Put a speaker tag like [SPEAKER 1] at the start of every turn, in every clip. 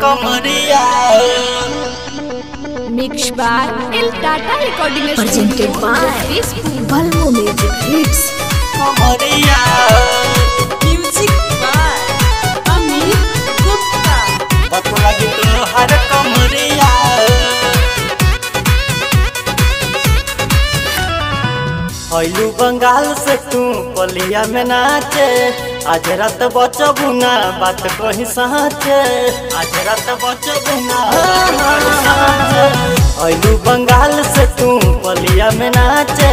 [SPEAKER 1] कमरिया
[SPEAKER 2] Mixed by El Tata Recording
[SPEAKER 3] presented by Balmo Music Hits.
[SPEAKER 1] कमरिया
[SPEAKER 4] music by Amit Gupta.
[SPEAKER 1] बतला की तो हर कमरिया आइलू बंगाल से तू पलिया में नाचे आज रात बचबू ना बात कही साचे आज रात बचबू ना आइलू बंगाल से तू पलिया में नाचे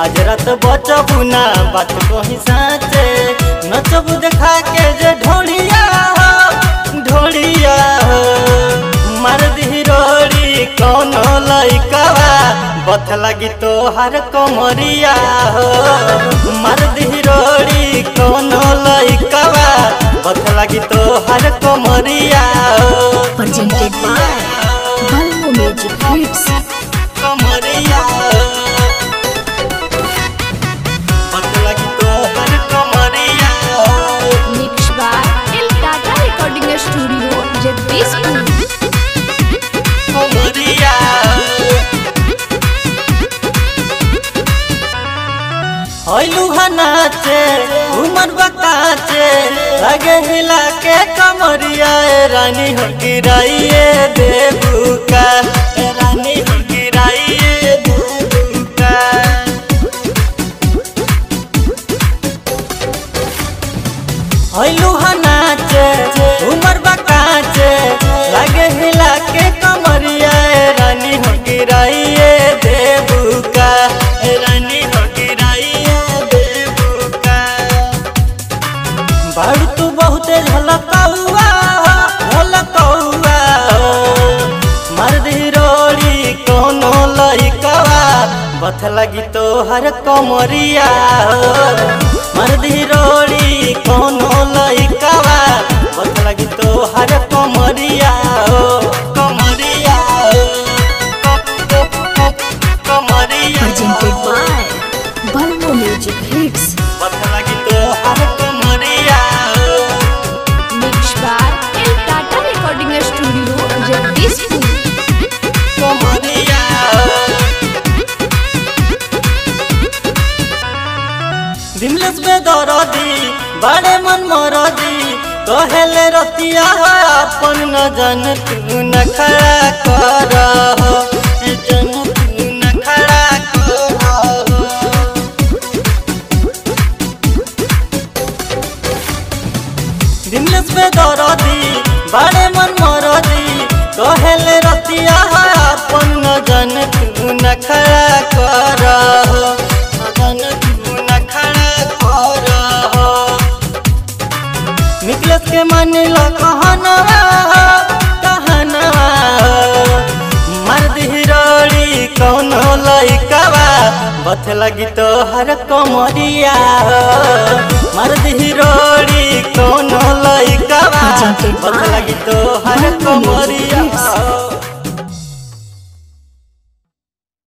[SPEAKER 1] आज रात बचबू ना बात कही साचे नचबू देखा के जे ढोलिया ढोलिया मार दी रोड़ी कौन लइकावा बथ लगी तो हर कमरिया मार दी रोड़ी कौन लइकावा बथ लगी तो हर कमरिया
[SPEAKER 3] Presented by Balmo Music Hits.
[SPEAKER 1] कमरिया बथ लगी तो हर कमरिया
[SPEAKER 2] Mixed by El Tata Recording Studio, Jagdishpur.
[SPEAKER 1] कमरिया आइलू नाचे उमर बताचे लगे हिला के कमरिया रानी हो गिराइए देबू का रानी हो गिराइए देबू का आइलू नाचे उमर बताचे लगे हिला के कमरिया रानी हो गिराइए देबू का रानी हो बाड़ू तू बहुते झलकौआ झलकौआ मार दी रोड़ी कोनो लइकावा बथ लगी तो हर कमरिया मार दी रोड़ी कोनो लइकावा बथ लगी तो हर कमरिया कमरिया कमरिया
[SPEAKER 3] Presented by Balmo Music Hits.
[SPEAKER 1] बथ लगी तो हर कमरिया
[SPEAKER 2] Mixed by El Tata Recording Studio, Jagdishpur.
[SPEAKER 1] कमरिया विमलेश बेदरदी बड़े मन मरदी कहेले रतिया अपन न जन तू न खड़ा कर जन तू न खड़ा कर विमलेश बेदरदी बड़े मन मरदी कहेले रतिया अपन न जन तू न खड़ा कर जन तू न खड़ा कर निकलस के मन लो कहनवा कहनवा मार दी रोड़ी कौनो लइकावा बथ लगी तो हर कमरिया मार दी रोड़ी कौनो लइकावा बथ लगी तो हर कमरिया।